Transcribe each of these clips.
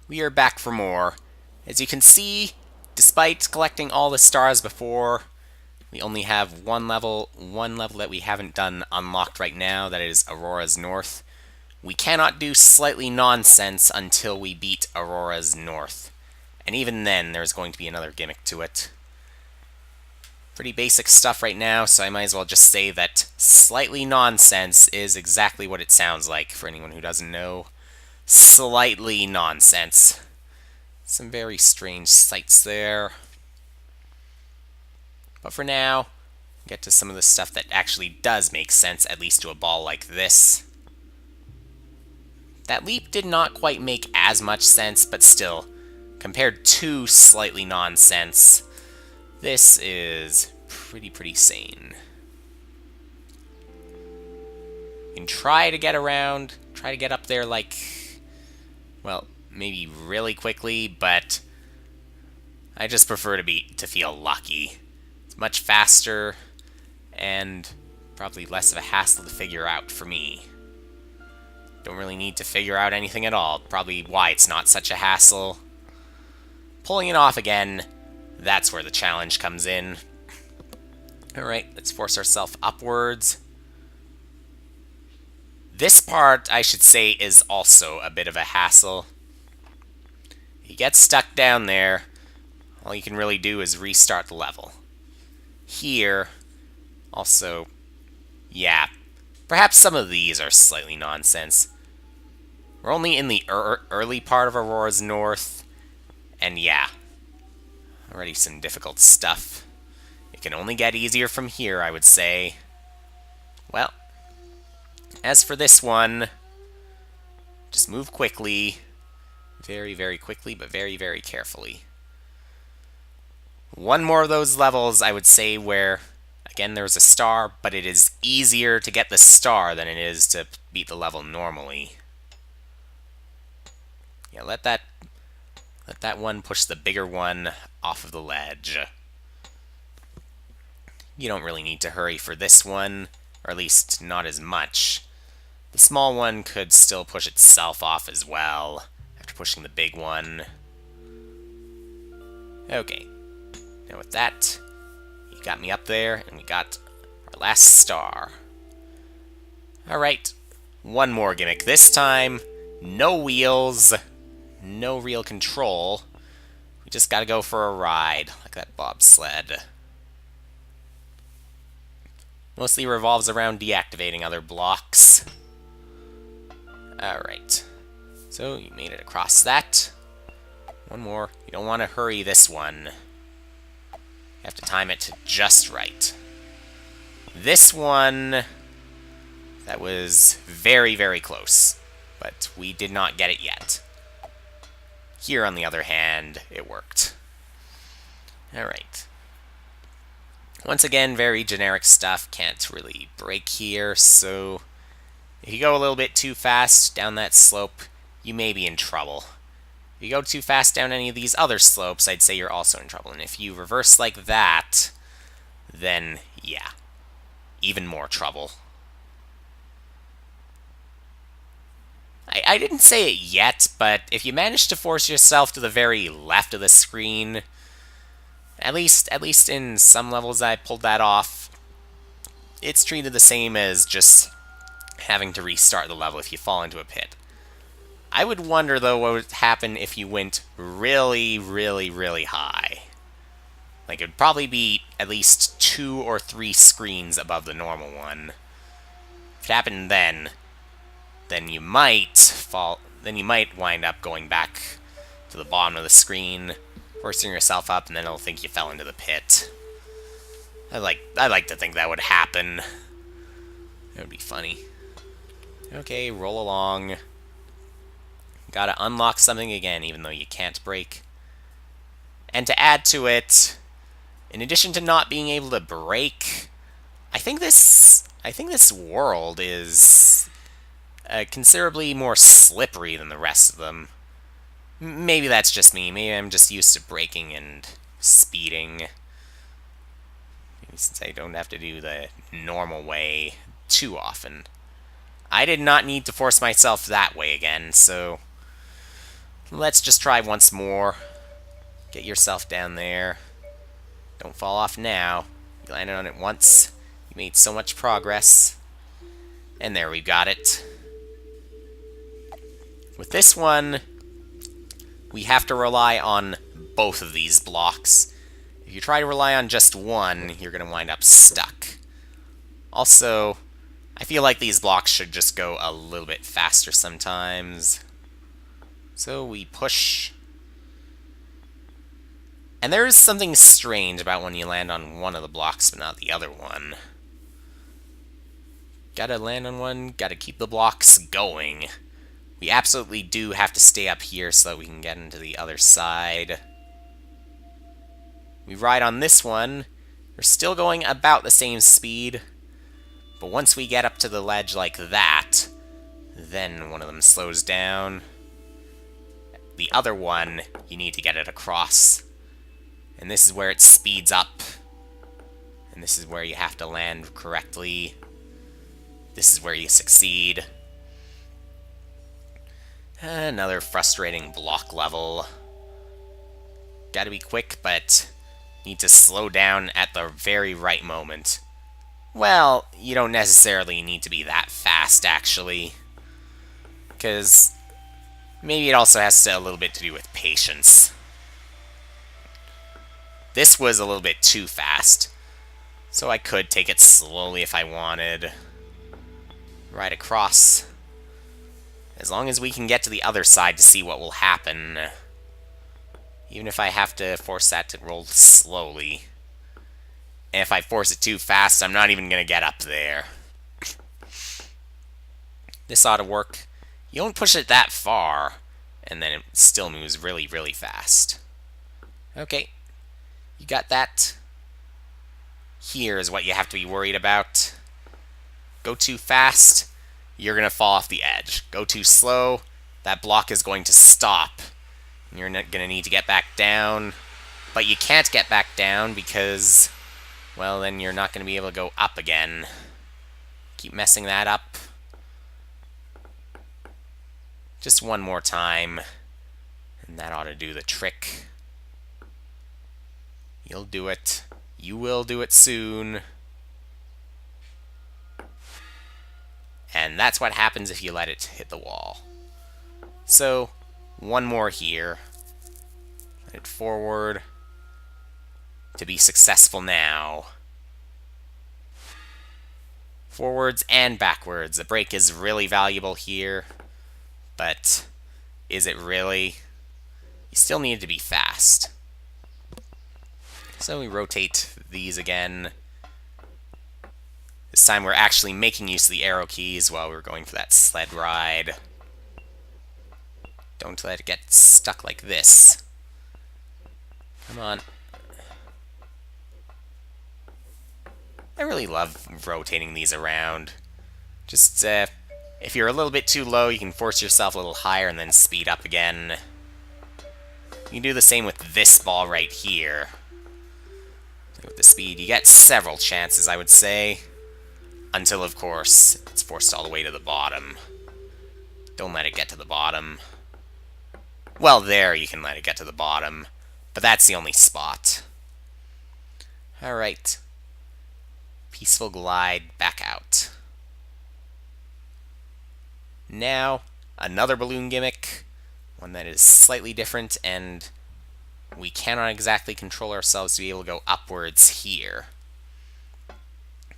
we are back for more. As you can see, despite collecting all the stars before, we only have one level that we haven't done unlocked right now, that is Aurora's North. We cannot do slightly nonsense until we beat Aurora's North. And even then, there's going to be another gimmick to it. Pretty basic stuff right now, so I might as well just say that slightly nonsense is exactly what it sounds like, for anyone who doesn't know. Slightly nonsense. Some very strange sights there. But for now, get to some of the stuff that actually does make sense, at least to a ball like this. That leap did not quite make as much sense, but still, compared to slightly nonsense, this is pretty sane. You can try to get around, try to get up there like, well, maybe really quickly, but I just prefer to feel lucky. It's much faster and probably less of a hassle to figure out for me. Don't really need to figure out anything at all. Probably why it's not such a hassle. Pulling it off again, that's where the challenge comes in. Alright, let's force ourselves upwards. This part, I should say, is also a bit of a hassle. You get stuck down there, all you can really do is restart the level. Here, also, yeah, perhaps some of these are slightly nonsense. We're only in the early part of Aurora's North, and yeah, already some difficult stuff. It can only get easier from here, I would say. Well, as for this one, just move quickly. Very quickly, but very carefully. One more of those levels, I would say, where, again, there's a star, but it is easier to get the star than it is to beat the level normally. Yeah, let that one push the bigger one off of the ledge. You don't really need to hurry for this one, or at least not as much. The small one could still push itself off as well, after pushing the big one. Okay, now with that, you got me up there, and we got our last star. Alright, one more gimmick. This time, no wheels, no real control. We just gotta go for a ride, like that bobsled. Mostly revolves around deactivating other blocks. Alright. So, you made it across that. One more. You don't want to hurry this one. You have to time it just right. This one, that was very close. But we did not get it yet. Here, on the other hand, it worked. Alright. Once again, very generic stuff. Can't really break here, so if you go a little bit too fast down that slope, you may be in trouble. If you go too fast down any of these other slopes, I'd say you're also in trouble. And if you reverse like that, then yeah, even more trouble. I didn't say it yet, but if you manage to force yourself to the very left of the screen, at least in some levels I pulled that off, it's treated the same as just having to restart the level if you fall into a pit. I would wonder, though, what would happen if you went really high. Like, it would probably be at least 2 or 3 screens above the normal one. If it happened then you might fall. Then you might wind up going back to the bottom of the screen, forcing yourself up, and then it'll think you fell into the pit. I like to think that would happen. That would be funny. Okay, roll along. Gotta unlock something again, even though you can't break. And to add to it, in addition to not being able to break, I think this world is considerably more slippery than the rest of them. Maybe that's just me. Maybe I'm just used to braking and speeding. Maybe since I don't have to do the normal way too often. I did not need to force myself that way again, so Let's just try once more. Get yourself down there. Don't fall off now. You landed on it once. You made so much progress. And there, we got it. With this one, we have to rely on both of these blocks. If you try to rely on just one, you're going to wind up stuck. Also, I feel like these blocks should just go a little bit faster sometimes. So we push. And there is something strange about when you land on one of the blocks but not the other one. Gotta land on one, gotta keep the blocks going. We absolutely do have to stay up here so that we can get into the other side. We ride on this one. We're still going about the same speed. But once we get up to the ledge like that, then one of them slows down. The other one, you need to get it across. And this is where it speeds up. And this is where you have to land correctly. This is where you succeed. Another frustrating block level. Gotta be quick, but need to slow down at the very right moment. Well, you don't necessarily need to be that fast, actually. Because maybe it also has a little bit to do with patience. This was a little bit too fast, so I could take it slowly if I wanted. Right across. As long as we can get to the other side to see what will happen. Even if I have to force that to roll slowly. And if I force it too fast, I'm not even going to get up there. This ought to work. You don't push it that far, and then it still moves really, really fast. Okay. You got that. Here is what you have to be worried about. Go too fast, you're going to fall off the edge. Go too slow, that block is going to stop. You're going to need to get back down. But you can't get back down because, well, then you're not going to be able to go up again. Keep messing that up. Just one more time, and that ought to do the trick. You'll do it. You will do it soon. And that's what happens if you let it hit the wall. So, one more here. Let it forward. To be successful now. Forwards and backwards. The brake is really valuable here. But, is it really? You still need to be fast. So we rotate these again. This time we're actually making use of the arrow keys while we're going for that sled ride. Don't let it get stuck like this. Come on. I really love rotating these around. Just, if you're a little bit too low, you can force yourself a little higher and then speed up again. You can do the same with this ball right here. With the speed, you get several chances, I would say. Until, of course, it's forced all the way to the bottom. Don't let it get to the bottom. Well, there you can let it get to the bottom. But that's the only spot. Alright. Peaceful glide back out. Now, another balloon gimmick. One that is slightly different, and we cannot exactly control ourselves to be able to go upwards here.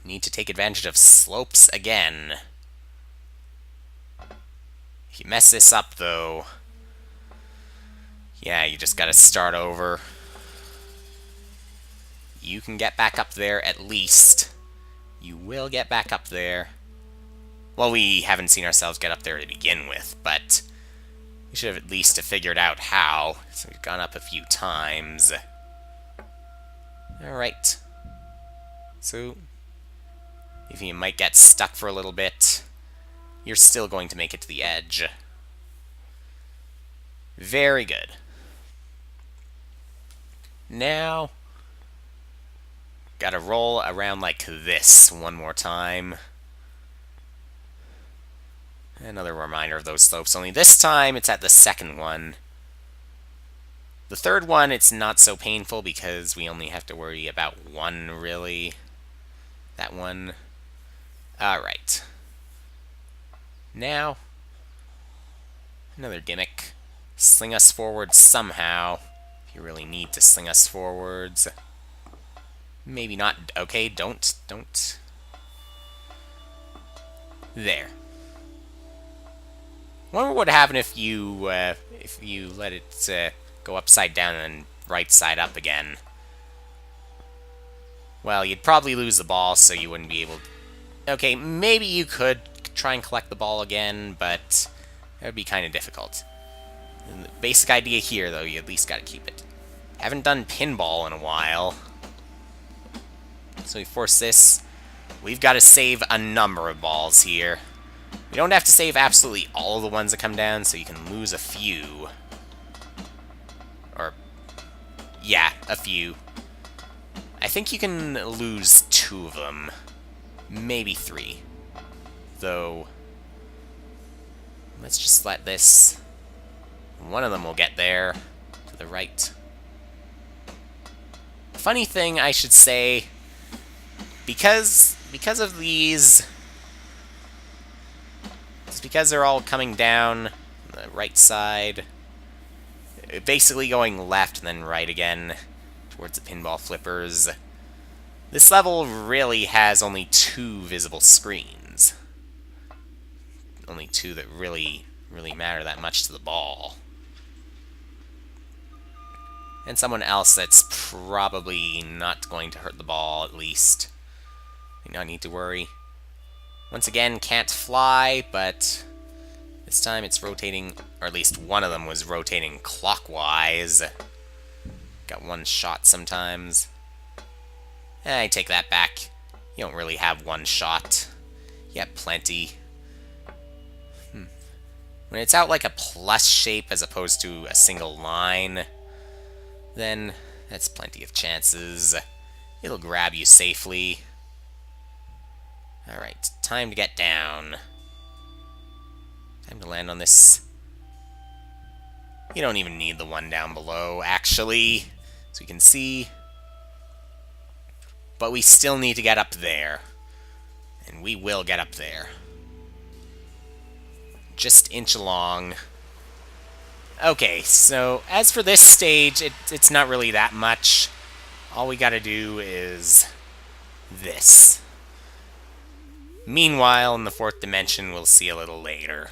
Need to take advantage of slopes again. If you mess this up, though, yeah, you just gotta start over. You can get back up there at least. You will get back up there. Well, we haven't seen ourselves get up there to begin with, but we should have at least figured out how. So we've gone up a few times. Alright. So, if you might get stuck for a little bit, you're still going to make it to the edge. Very good. Now, gotta roll around like this one more time. Another reminder of those slopes, only this time it's at the second one. The third one, it's not so painful because we only have to worry about one, really. That one. Alright. Now, another gimmick. Sling us forward somehow. If you really need to sling us forwards. Maybe not. Okay, don't. There. Wonder what would happen if you let it go upside down and right side up again. Well, you'd probably lose the ball, so you wouldn't be able to... Okay, maybe you could try and collect the ball again, but that would be kind of difficult. And the basic idea here, though, you at least gotta keep it. Haven't done pinball in a while. So we force this. We've got to save a number of balls here. We don't have to save absolutely all of the ones that come down, so you can lose a few. Or, yeah, a few. I think you can lose 2 of them. Maybe 3. Though, let's just let this... One of them will get there, to the right. Funny thing, I should say, because of these... It's because they're all coming down the right side, basically going left and then right again towards the pinball flippers. This level really has only 2 visible screens. Only 2 that really matter that much to the ball. And someone else that's probably not going to hurt the ball, at least. You don't need to worry. Once again, can't fly, but this time it's rotating, or at least one of them was rotating clockwise. Got one shot sometimes. I take that back. You don't really have one shot. You have plenty. When it's out like a plus shape as opposed to a single line, then that's plenty of chances. It'll grab you safely. Alright, time to get down. Time to land on this. You don't even need the one down below, actually, so you can see. But we still need to get up there. And we will get up there. Just inch along. Okay, so as for this stage, it's not really that much. All we gotta do is this. Meanwhile, in the 4th dimension, we'll see a little later.